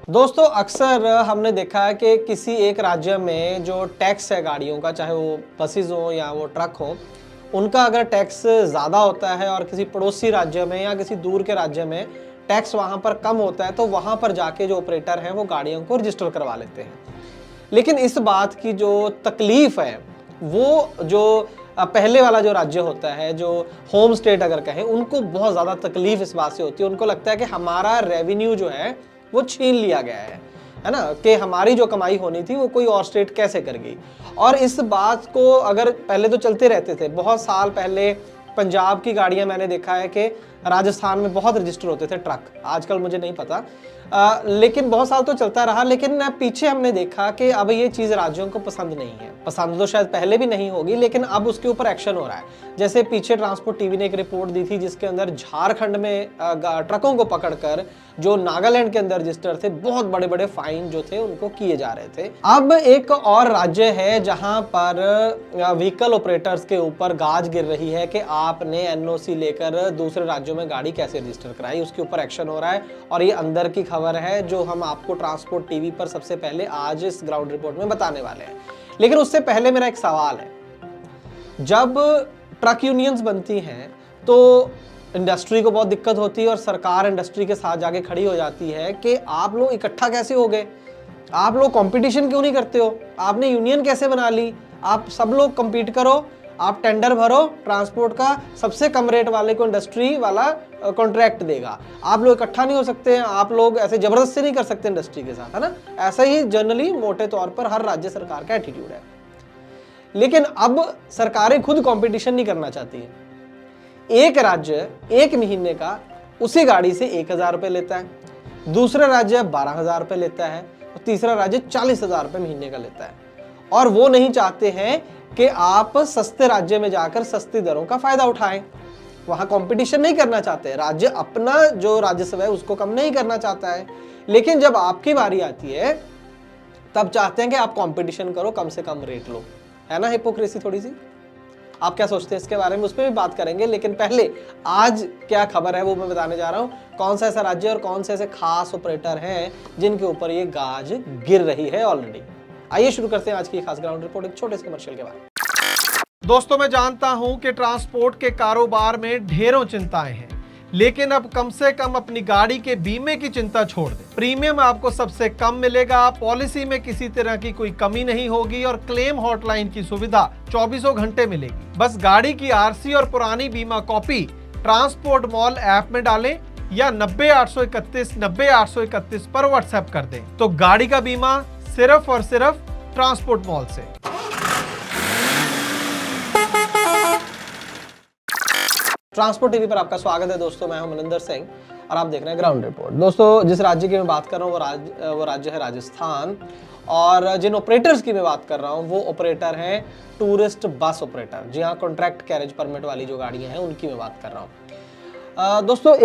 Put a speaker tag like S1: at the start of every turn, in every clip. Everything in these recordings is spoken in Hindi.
S1: दोस्तों अक्सर हमने देखा है कि किसी एक राज्य में जो टैक्स है गाड़ियों का, चाहे वो बसेस हो या वो ट्रक हो, उनका अगर टैक्स ज़्यादा होता है और किसी पड़ोसी राज्य में या किसी दूर के राज्य में टैक्स वहाँ पर कम होता है, तो वहाँ पर जाके जो ऑपरेटर हैं वो गाड़ियों को रजिस्टर करवा लेते हैं। लेकिन इस बात की जो तकलीफ है वो जो पहले वाला जो राज्य होता है, जो होम स्टेट अगर कहें, उनको बहुत ज़्यादा तकलीफ इस बात से होती है। उनको लगता है कि हमारा रेवेन्यू जो है वो छीन लिया गया है ना, कि हमारी जो कमाई होनी थी वो कोई और स्टेट कैसे कर गई। और इस बात को अगर पहले तो चलते रहते थे, बहुत साल पहले पंजाब की गाड़ियां मैंने देखा है कि राजस्थान में बहुत रजिस्टर होते थे ट्रक, आजकल मुझे नहीं पता, लेकिन बहुत साल तो चलता रहा। लेकिन पीछे हमने देखा कि अब ये चीज़ राज्यों को पसंद नहीं है। पसंद तो शायद पहले भी नहीं होगी, लेकिन अब उसके ऊपर एक्शन हो रहा है। जैसे पीछे ट्रांसपोर्ट टीवी ने एक रिपोर्ट दी थी जिसके अंदर झारखंड में ट्रकों को पकड़कर जो नागालैंड के अंदर रजिस्टर थे, बहुत बड़े बड़े फाइन जो थे उनको किए जा रहे थे। अब एक और राज्य है जहां पर व्हीकल ऑपरेटर्स के ऊपर गाज गिर रही है कि आपने एनओसी लेकर दूसरे राज्यों में गाड़ी कैसे रजिस्टर कराई, उसके ऊपर एक्शन हो रहा है। और ये अंदर की खबर है जो हम आपको ट्रांसपोर्ट टीवी पर सबसे पहले आज इस ग्राउंड रिपोर्ट में बताने वाले हैं। लेकिन उससे पहले मेरा एक सवाल है, जब ट्रक यूनियंस बनती हैं तो इंडस्ट्री को बहुत दिक्कत होती है और सरकार इंडस्ट्री के साथ जाके खड़ी हो जाती है कि आप लोग इकट्ठा कैसे हो गए, आप लोग कंपटीशन क्यों नहीं करते हो, आपने यूनियन कैसे बना ली, आप सब लोग compete करो, आप टेंडर भरो, ट्रांसपोर्ट का सबसे कम रेट वाले को इंडस्ट्री वाला कॉन्ट्रैक्ट देगा। आप लोग इकट्ठा नहीं हो सकते हैं, आप लोग ऐसे जबरदस्ती नहीं कर सकते इंडस्ट्री के साथ, है ना। ऐसा ही जनरली मोटे तौर पर हर राज्य सरकार का एटीट्यूड है। लेकिन अब सरकारें खुद कंपटीशन नहीं करना चाहती है। एक राज्य एक महीने का उसी गाड़ी से 1,000 रुपए लेता है, दूसरा राज्य 12,000 रुपए लेता है और तीसरा राज्य 40,000 रुपए महीने का लेता है। और वो नहीं चाहते हैं कि आप सस्ते राज्य में जाकर सस्ती दरों का फायदा उठाएं। वहां कंपटीशन नहीं करना चाहते, राज्य अपना जो राजस्व है उसको कम नहीं करना चाहता है। लेकिन जब आपकी बारी आती है तब चाहते हैं कि आप कंपटीशन करो, कम से कम रेट लो, है ना। हिपोक्रेसी थोड़ी सी। आप क्या सोचते हैं इसके बारे में, उस पर भी बात करेंगे। लेकिन पहले आज क्या खबर है वो मैं बताने जा रहा हूं, कौन सा ऐसा राज्य और कौन से ऐसे खास ऑपरेटर हैं जिनके ऊपर ये गाज गिर रही है ऑलरेडी। आइए शुरू करते हैं आज की खास ग्राउंड रिपोर्ट एक छोटे से कमर्शियल के बाद।
S2: दोस्तों मैं जानता हूं कि ट्रांसपोर्ट के कारोबार में ढेरों चिंताएं हैं, लेकिन अब कम से कम अपनी गाड़ी के बीमे की चिंता छोड़ दें। प्रीमियम आपको सबसे कम मिलेगा, पॉलिसी में किसी तरह की कोई कमी नहीं होगी और क्लेम हॉटलाइन की सुविधा 24 घंटे मिलेगी। बस गाड़ी की आरसी और पुरानी बीमा कॉपी ट्रांसपोर्ट मॉल ऐप में डालें या 90-831 90-831 पर व्हाट्सएप कर दें, तो गाड़ी का बीमा सिर्फ और सिर्फ ट्रांसपोर्ट मॉल से।
S1: ट्रांसपोर्ट टीवी पर आपका स्वागत है दोस्तों, मैं हूं मनिंदर सिंह और आप देख रहे हैं ग्राउंड रिपोर्ट। दोस्तों जिस राज्य की मैं बात कर रहा हूं वो राज्य है राजस्थान, और जिन ऑपरेटर्स की मैं बात कर रहा हूं वो ऑपरेटर हैं टूरिस्ट बस ऑपरेटर। जी हाँ, कॉन्ट्रैक्ट कैरेज परमिट वाली जो गाड़ियां हैं उनकी मैं बात कर रहा हूँ। दोस्तों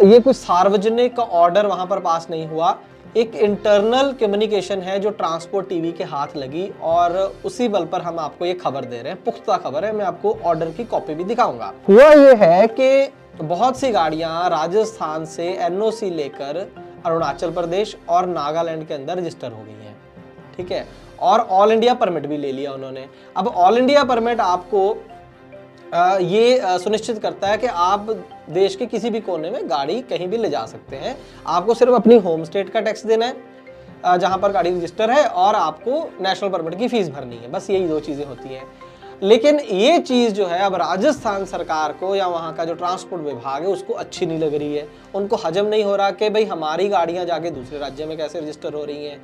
S1: ये कोई सार्वजनिक ऑर्डर वहां पर पास नहीं हुआ, एक इंटरनल कम्युनिकेशन है जो ट्रांसपोर्ट टीवी के हाथ लगी और उसी बल पर हम आपको ये खबर दे रहे हैं। पुख्ता खबर है, मैं आपको ऑर्डर की कॉपी भी दिखाऊंगा। हुआ ये है कि बहुत सी गाड़ियां राजस्थान से एनओसी लेकर अरुणाचल प्रदेश और नागालैंड के अंदर रजिस्टर हो गई हैं, ठीक है, और ऑल इंडिया परमिट भी ले लिया उन्होंने। अब ऑल इंडिया परमिट आपको ये सुनिश्चित करता है कि आप देश के किसी भी कोने में गाड़ी कहीं भी ले जा सकते हैं। आपको सिर्फ अपनी होम स्टेट का टैक्स देना है जहां पर गाड़ी रजिस्टर है, और आपको नेशनल परमिट की फीस भरनी है। बस यही दो चीजें होती हैं। लेकिन ये चीज जो है अब राजस्थान सरकार को या वहां का जो ट्रांसपोर्ट विभाग है उसको अच्छी नहीं लग रही है। उनको हजम नहीं हो रहा कि भाई हमारी गाड़ियां जाके दूसरे राज्य में कैसे रजिस्टर हो रही हैं।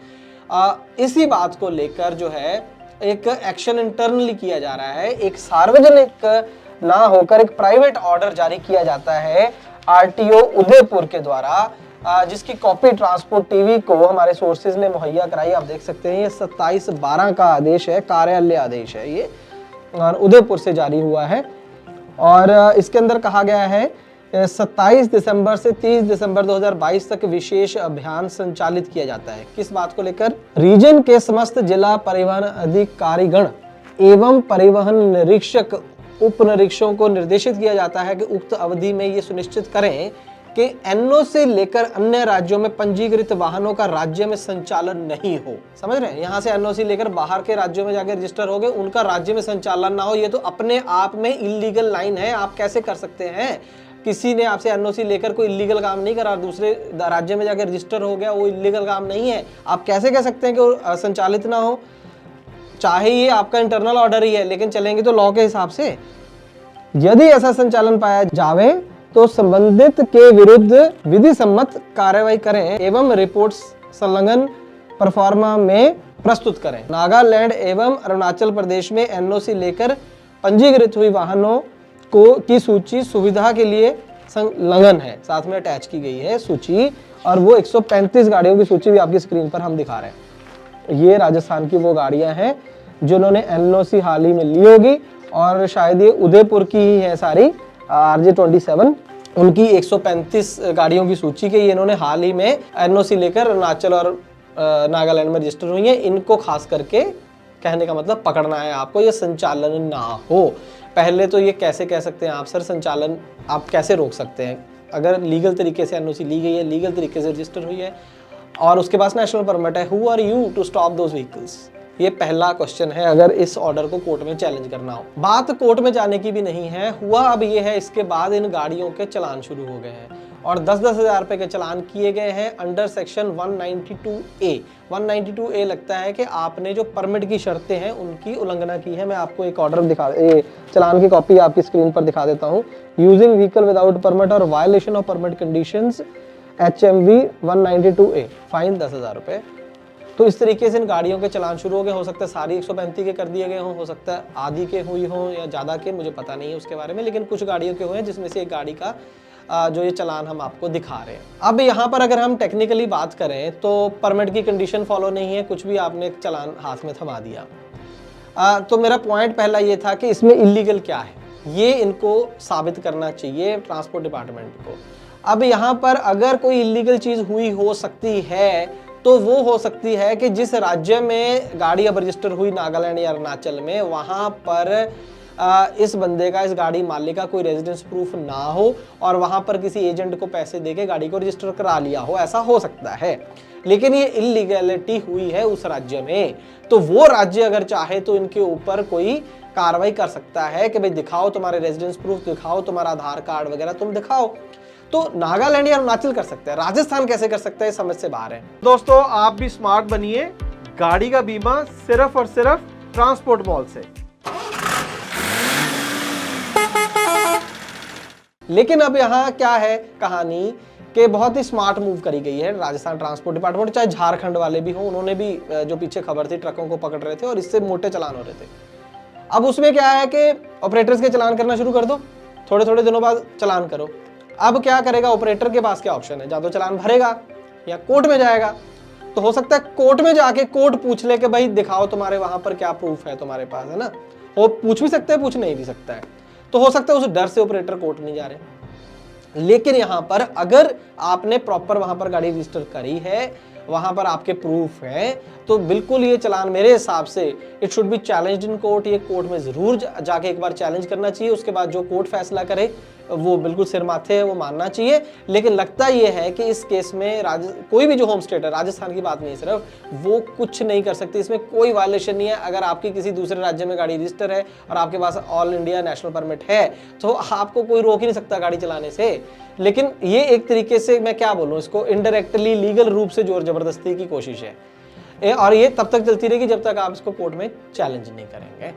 S1: इसी बात को लेकर जो है एक एक्शन इंटरनली किया जा रहा है। एक सार्वजनिक ना होकर एक प्राइवेट ऑर्डर जारी किया जाता है आरटीओ उदयपुर के द्वारा, जिसकी कॉपी ट्रांसपोर्ट टीवी को हमारे सोर्सेज ने मुहैया कराई। आप देख सकते हैं ये 27/12 का आदेश है, कार्यालय आदेश है ये, और उदयपुर से जारी हुआ है। और इसके अंदर कहा गया है 27 दिसंबर से 30 दिसंबर 2022 तक विशेष अभियान संचालित किया जाता है। किस बात को लेकर? रीजन के समस्त जिला परिवहन अधिकारीगण एवं परिवहन निरीक्षक उप निरीक्षकों को निर्देशित किया जाता है कि उक्त अवधि में ये सुनिश्चित करें कि एनओसी लेकर अन्य राज्यों में पंजीकृत वाहनों का राज्य में संचालन नहीं हो। समझ रहे हैं, यहां से एनओसी लेकर बाहर के राज्यों में जाकर रजिस्टर हो गए, उनका राज्य में संचालन ना हो, ये तो अपने आप में इलीगल लाइन है। आप कैसे कर सकते हैं? किसी ने आपसे एनओसी लेकर कोई इलीगल काम नहीं करा, दूसरे राज्य में जाकर रजिस्टर हो गया, वो इलीगल काम नहीं है। आप कैसे कह सकते हैं कि वो संचालित ना हो? चाहे ये आपका इंटरनल ऑर्डर ही है, लेकिन चलेंगे तो लॉ के हिसाब से। यदि ऐसा संचालन पाया जावे तो संबंधित के विरुद्ध विधि सम्मत कार्रवाई करें एवं रिपोर्ट संलग्न परफॉर्मा में प्रस्तुत करें। नागालैंड एवं अरुणाचल प्रदेश में एनओसी लेकर पंजीकृत हुई वाहनों की सूची सुविधा के लिए संलग्न है, साथ में अटैच की गई है सूची, और वो 135 गाड़ियों की सूची भी आपकी स्क्रीन पर हम दिखा रहे हैं। ये राजस्थान की वो गाड़ियां हैं जिन्होंने एनओसी हाल ही में ली होगी, और शायद ये उदयपुर की ही है सारी, RJ27, उनकी 135 गाड़ियों की सूची के इन्होंने हाल ही में एनओसी लेकर अरुणाचल और नागालैंड में रजिस्टर हुई है। इनको खास करके कहने का मतलब पकड़ना है आपको, ये संचालन ना हो। पहले तो ये कैसे कह सकते हैं आप, सर संचालन आप कैसे रोक सकते हैं? अगर लीगल तरीके से एनओसी ली गई है, लीगल तरीके से रजिस्टर हुई है और उसके पास नेशनल परमिट है, who are you to stop those vehicles? ये पहला क्वेश्चन है अगर इस ऑर्डर को कोर्ट में चैलेंज करना हो। बात कोर्ट में जाने की भी नहीं है, हुआ अब ये है इसके बाद इन गाड़ियों के चलान शुरू हो गए हैं और 10-10 हज़ार रुपए के चलान किए गए हैं अंडर सेक्शन 192A। 192A लगता है कि आपने जो परमिट की शर्तें हैं उनकी उल्लंघना की है। मैं आपको एक ऑर्डर चलान की कॉपी आपकी स्क्रीन पर दिखा देता हूँ। यूजिंग व्हीकल विदाउट परमिट और violation of permit conditions, HMV 192A, fine 10,000 रुपए। तो इस तरीके से इन गाड़ियों के चलान शुरू हो गए। हो सकता है सारी 135 के कर दिए गए हों, हो सकता है आधी के हुई हों या ज़्यादा के, मुझे पता नहीं है उसके बारे में, लेकिन कुछ गाड़ियों के हुए हैं जिसमें से एक गाड़ी का जो ये चलान हम आपको दिखा रहे हैं। अब यहाँ पर अगर हम टेक्निकली बात करें तो परमिट की कंडीशन फॉलो नहीं है, कुछ भी आपने चलान हाथ में थमा दिया। तो मेरा पॉइंट पहला ये था कि इसमें इलीगल क्या है, ये इनको साबित करना चाहिए ट्रांसपोर्ट डिपार्टमेंट को। अब यहाँ पर अगर कोई इलीगल चीज़ हुई हो सकती है तो वो हो सकती है कि जिस राज्य में गाड़ी अब रजिस्टर हुई, नागालैंड या अरुणाचल में, वहाँ पर इस बंदे का, इस गाड़ी मालिक का कोई रेजिडेंस प्रूफ ना हो और वहाँ पर किसी एजेंट को पैसे देके गाड़ी को रजिस्टर करा लिया हो, ऐसा हो सकता है। लेकिन ये इलीगैलिटी हुई है उस राज्य में, तो वो राज्य अगर चाहे तो इनके ऊपर कोई कार्रवाई कर सकता है कि भाई दिखाओ तुम्हारे रेजिडेंस प्रूफ, दिखाओ तुम्हारा आधार कार्ड वगैरह तुम दिखाओ। तो नागालैंड या अरुणाचल कर सकते हैं, राजस्थान कैसे कर सकते हैं समझ से बाहर है।
S2: दोस्तों आप भी स्मार्ट बनिए, गाड़ी का बीमा सिर्फ और सिर्फ ट्रांसपोर्ट मॉल से।
S1: लेकिन अब यहाँ क्या है कहानी कि बहुत ही स्मार्ट मूव करी गई है राजस्थान ट्रांसपोर्ट डिपार्टमेंट, चाहे झारखंड वाले भी हों, उन्होंने भी जो पीछे खबर थी ट्रकों को पकड़ रहे थे और इससे मोटे चलान हो रहे थे। अब उसमें क्या है कि ऑपरेटर्स के चलान करना शुरू कर दो, थोड़े थोड़े दिनों बाद चलान करो। अब क्या करेगा ऑपरेटर के पास, क्या ऑप्शन है, या तो चलान भरेगा या कोर्ट में जाएगा। तो हो सकता है कोर्ट में जाके कोर्ट पूछ ले कि भाई दिखाओ तुम्हारे वहां पर क्या प्रूफ है तुम्हारे पास, है ना। वो पूछ भी सकते हैं, पूछ नहीं भी सकता है। तो हो सकता है उस डर से ऑपरेटर कोर्ट नहीं जा रहे। लेकिन यहां पर अगर आपने प्रॉपर वहां पर गाड़ी रजिस्टर करी है, वहां पर आपके प्रूफ हैं, तो बिल्कुल ये चलान मेरे हिसाब से it should be challenged in court. ये कोर्ट में जरूर जाके एक बार चैलेंज करना चाहिए, उसके बाद जो कोर्ट फैसला करे वो बिल्कुल सिर माथे है, वो मानना चाहिए। लेकिन लगता ये है कि इस केस में कोई भी जो होम स्टेट है, राजस्थान की बात नहीं सिर्फ, वो कुछ नहीं कर सकती, इसमें कोई वायलेशन नहीं है। अगर आपकी किसी दूसरे राज्य में गाड़ी रजिस्टर है और आपके पास ऑल इंडिया नेशनल परमिट है तो आपको कोई रोक ही नहीं सकता गाड़ी चलाने से। लेकिन ये एक तरीके से मैं क्या बोलूँ, इसको इनडायरेक्टली लीगल रूप से जोर जबरदस्ती की कोशिश है, और ये तब तक चलती रहेगी जब तक आप इसको कोर्ट में चैलेंज नहीं करेंगे।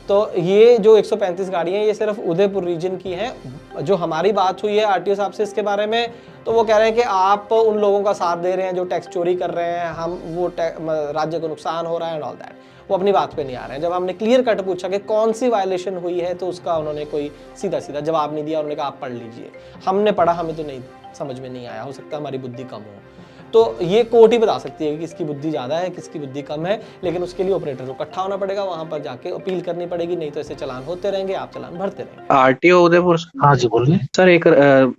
S1: तो ये जो 135 गाड़ियां ये सिर्फ उदयपुर रीजन की हैं। जो हमारी बात हुई है आरटीओ साहब से इसके बारे में, तो वो कह रहे हैं कि आप उन लोगों का साथ दे रहे हैं जो टैक्स चोरी कर रहे हैं, हम वो राज्य को नुकसान हो रहा है एंड ऑल दैट। वो अपनी बात पे नहीं आ रहे हैं। जब हमने क्लियर कट पूछा कि कौन सी वायलेशन हुई है तो उसका उन्होंने कोई सीधा सीधा जवाब नहीं दिया। उन्होंने कहा आप पढ़ लीजिए। हमने पढ़ा, हमें तो नहीं समझ में नहीं आया, हो सकता है हमारी बुद्धि कम हो। तो ये कोर्ट ही बता सकती है कि किसकी बुद्धि ज़्यादा है, किसकी बुद्धि कम है, लेकिन उसके लिए ऑपरेटर को इकट्ठा होना पड़ेगा, वहां पर जाके अपील करनी पड़ेगी, नहीं तो ऐसे चालान होते रहेंगे, आप चालान भरते रहेंगे।
S3: आरटीओ उदयपुर।
S4: हाँ जी बोलिए।
S3: सर एक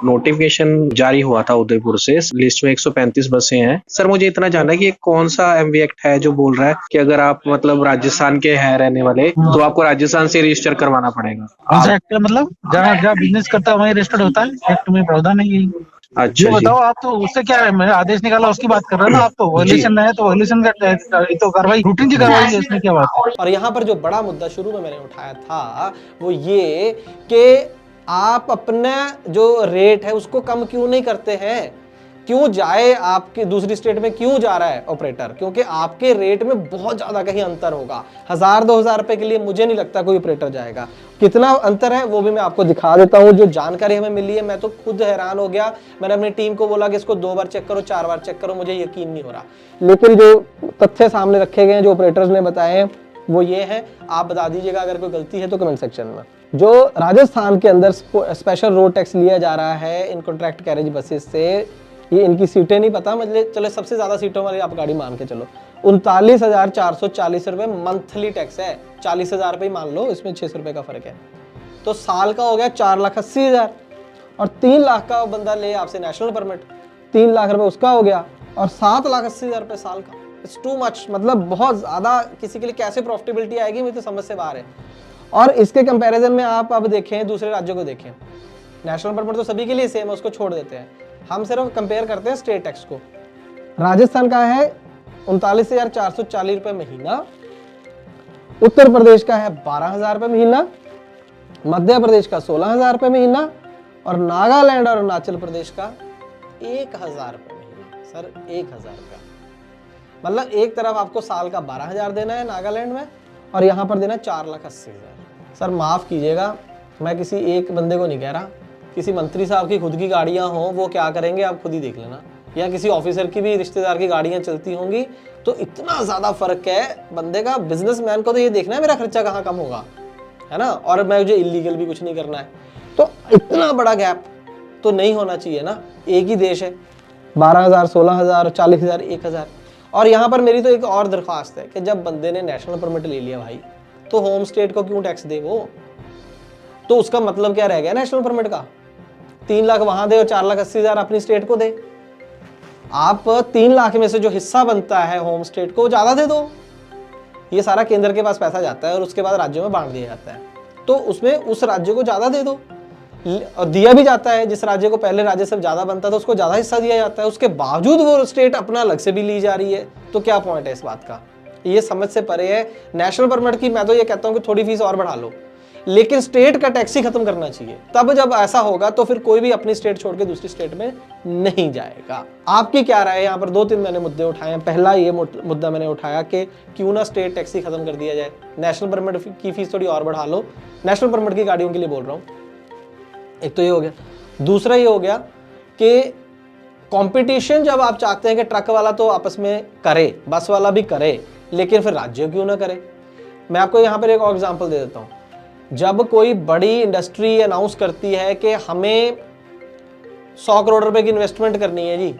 S3: नोटिफिकेशन जारी हुआ था उदयपुर से, लिस्ट में 135 बसें हैं। सर मुझे इतना जानना है कि ये कौन सा एमवी एक्ट है जो बोल रहा है कि अगर आप मतलब राजस्थान के हैं रहने वाले तो आपको राजस्थान से रजिस्टर करवाना पड़ेगा।
S4: कौन सा एक्ट? मतलब जहाँ जहाँ बिजनेस करता है वहीं रजिस्टर्ड होता है, एक्ट में प्रावधान है यही।
S3: अच्छा
S4: ये
S3: जी।
S4: बताओ, आप तो उससे क्या है, मैंने आदेश निकाला उसकी बात कर रहे हो ना, आप तो वायलेशन है तो वायलेशन का तो कार्रवाई, रूटीन की कार्रवाई है, इसमें क्या बात है।
S1: और यहाँ पर जो बड़ा मुद्दा शुरू में मैंने उठाया था वो ये कि आप अपना जो रेट है उसको कम क्यों नहीं करते हैं, क्यों जाए आपके दूसरी स्टेट में, क्यों जा रहा है ऑपरेटर, क्योंकि आपके रेट में बहुत ज्यादा कहीं अंतर होगा। 1000-2000 रुपए के लिए मुझे नहीं लगता कोई ऑपरेटर जाएगा। कितना अंतर है वो भी मैं आपको दिखा देता हूँ। जो जानकारी हमें मिली है, मैं तो खुद हैरान हो गया। मैंने अपनी टीम को बोला कि इसको 2 बार चेक करो, 4 बार चेक करो, मुझे यकीन नहीं हो रहा। लेकिन जो तथ्य सामने रखे गए हैं, जो ऑपरेटर्स ने बताए हैं, वो ये है। आप बता दीजिएगा अगर कोई गलती है तो कमेंट सेक्शन में। जो राजस्थान के अंदर स्पेशल रोड टैक्स लिया जा रहा है इन कॉन्ट्रैक्ट कैरेज बसेस से, ये इनकी सीटें नहीं पता, मतलब चलो सबसे ज्यादा सीटों वाली आप गाड़ी मान के चलो, 39,440 रुपए मंथली टैक्स है। 40,000 रुपये मान लो, इसमें 600 रुपए का फर्क है, तो साल का हो गया 4,80,000। और 3 लाख का बंदा ले आपसे नेशनल परमिट, 3 लाख रुपए उसका हो गया, और 7,80,000 रुपए साल का। इट्स टू मच, मतलब बहुत ज्यादा। किसी के लिए कैसे प्रॉफिटेबिलिटी आएगी मुझे तो समझ से बाहर है। और इसके कंपैरिजन में आप अब देखें, दूसरे राज्यों को देखें, नेशनल परमिट तो सभी के लिए सेम है, उसको छोड़ देते हैं, हम सिर्फ कंपेयर करते हैं स्टेट टैक्स को। राजस्थान का है 39,440 रुपए महीना, उत्तर प्रदेश का है 12,000 रुपए महीना, मध्य प्रदेश का 16,000 रुपए महीना, और नागालैंड और अरुणाचल प्रदेश का 1,000 रुपए महीना। सर 1,000 रुपया, मतलब एक तरफ आपको साल का 12,000 देना है नागालैंड में, और यहाँ पर देना 4,80,000। सर माफ कीजिएगा, मैं किसी एक बंदे को नहीं कह रहा, किसी मंत्री साहब की खुद की गाड़ियां हों, वो क्या करेंगे आप खुद ही देख लेना, या किसी ऑफिसर की भी रिश्तेदार की गाड़ियां चलती होंगी, तो इतना ज्यादा फर्क है बंदे का। बिजनेसमैन को तो ये देखना है मेरा खर्चा कहाँ कम होगा, है ना, और मैं मुझे इलीगल भी कुछ नहीं करना है, तो इतना बड़ा गैप तो नहीं होना चाहिए ना। एक ही देश है, 12,000, 16,000, 40,000, 1,000। और यहाँ पर मेरी तो एक और दरख्वास्त है कि जब बंदे ने नेशनल परमिट ले लिया भाई, तो होम स्टेट को क्यों टैक्स दे वो, तो उसका मतलब क्या रह गया नेशनल परमिट का? 3 लाख वहां दे और 4,80,000 अपनी स्टेट को दे। आप 3 लाख में से जो हिस्सा बनता है होम स्टेट को ज्यादा दे दो, ये सारा केंद्र के पास पैसा जाता है और उसके बाद राज्यों में बांट दिया जाता है, तो उसमें उस राज्य को ज्यादा दे दो, और दिया भी जाता है। जिस राज्य को पहले राजस्व ज्यादा बनता था उसको ज्यादा हिस्सा दिया जाता है, उसके बावजूद वो स्टेट अपना अलग से भी ली जा रही है, तो क्या पॉइंट है इस बात का? ये समझ से परे है। नेशनल परमिट की मैं तो ये कहता हूँ कि थोड़ी फीस और बढ़ा लो, लेकिन स्टेट का टैक्स ही खत्म करना चाहिए। तब जब ऐसा होगा तो फिर कोई भी अपनी स्टेट छोड़ के दूसरी स्टेट में नहीं जाएगा। आपकी क्या राय है? यहाँ पर 2-3 मैंने मुद्दे उठाए हैं। पहला ये मुद्दा मैंने उठाया कि क्यों ना स्टेट टैक्स ही खत्म कर दिया जाए, नेशनल परमिट की फीस थोड़ी और बढ़ा लो, नेशनल परमिट की गाड़ियों के लिए बोल रहा हूँ। एक तो ये हो गया। दूसरा ये हो गया कि कंपटीशन जब आप चाहते हैं कि ट्रक वाला तो आपस में करे, बस वाला भी करे, लेकिन फिर राज्य क्यों ना करे? मैं आपको यहाँ पर एक और एग्जांपल दे देता हूँ। जब कोई बड़ी इंडस्ट्री अनाउंस करती है कि हमें 100 करोड़ रुपए की इन्वेस्टमेंट करनी है जी,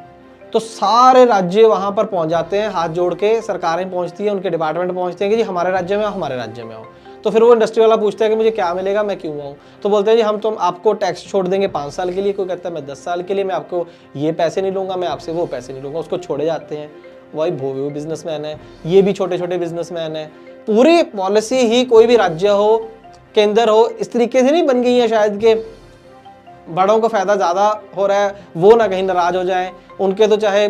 S1: तो सारे राज्य वहां पर पहुंच जाते हैं, हाथ जोड़ के सरकारें पहुंचती हैं, उनके डिपार्टमेंट पहुंचते हैं कि जी हमारे राज्य में आओ, हमारे राज्य में आओ। तो फिर वो इंडस्ट्री वाला पूछता है कि मुझे क्या मिलेगा, मैं क्यों आऊँ? तो बोलते हैं जी हम तो आपको टैक्स छोड़ देंगे 5 साल के लिए, कोई कहता है मैं 10 साल के लिए, मैं आपको ये पैसे नहीं लूंगा, मैं आपसे वो पैसे नहीं लूंगा, उसको छोड़े जाते हैं। वही वो बिजनेसमैन है, ये भी छोटे छोटे बिजनेसमैन है। पूरी पॉलिसी ही कोई भी राज्य हो, केंद्र हो, इस तरीके से नहीं बन गई है शायद कि बड़ों को फायदा ज्यादा हो रहा है, वो ना कहीं नाराज हो जाए, उनके तो चाहे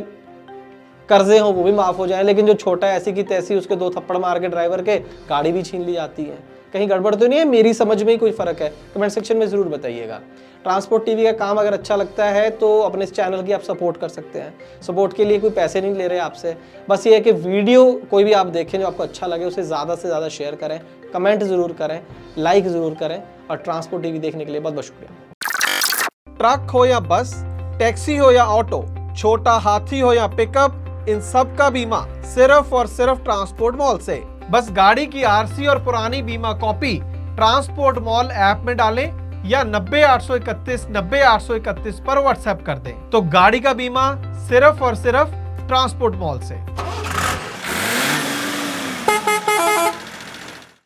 S1: कर्जे हो वो भी माफ हो जाए, लेकिन जो छोटा है ऐसी की तैसी, उसके 2 थप्पड़ मार के ड्राइवर के गाड़ी भी छीन ली जाती है। कहीं गड़बड़ तो नहीं है? मेरी समझ में ही कोई फर्क है? कमेंट सेक्शन में जरूर बताइएगा। ट्रांसपोर्ट टीवी का काम अगर अच्छा लगता है तो अपने इस चैनल की आप सपोर्ट कर सकते हैं। सपोर्ट के लिए कोई पैसे नहीं ले रहे आपसे, बस ये है कि वीडियो कोई भी आप देखें जो आपको अच्छा लगे उसे ज़्यादा से ज़्यादा शेयर करें, कमेंट ज़रूर करें, लाइक ज़रूर करें, और ट्रांसपोर्ट टीवी देखने के लिए बहुत बहुत शुक्रिया।
S2: ट्रक हो या बस, टैक्सी हो या ऑटो, छोटा हाथी हो या पिकअप, इन सब का बीमा सिर्फ और सिर्फ ट्रांसपोर्ट मॉल से। बस गाड़ी की आरसी और पुरानी बीमा कॉपी ट्रांसपोर्ट मॉल ऐप में डालें या 90-831 90-831 पर व्हाट्सएप कर दें, तो गाड़ी का बीमा सिर्फ और सिर्फ ट्रांसपोर्ट मॉल से।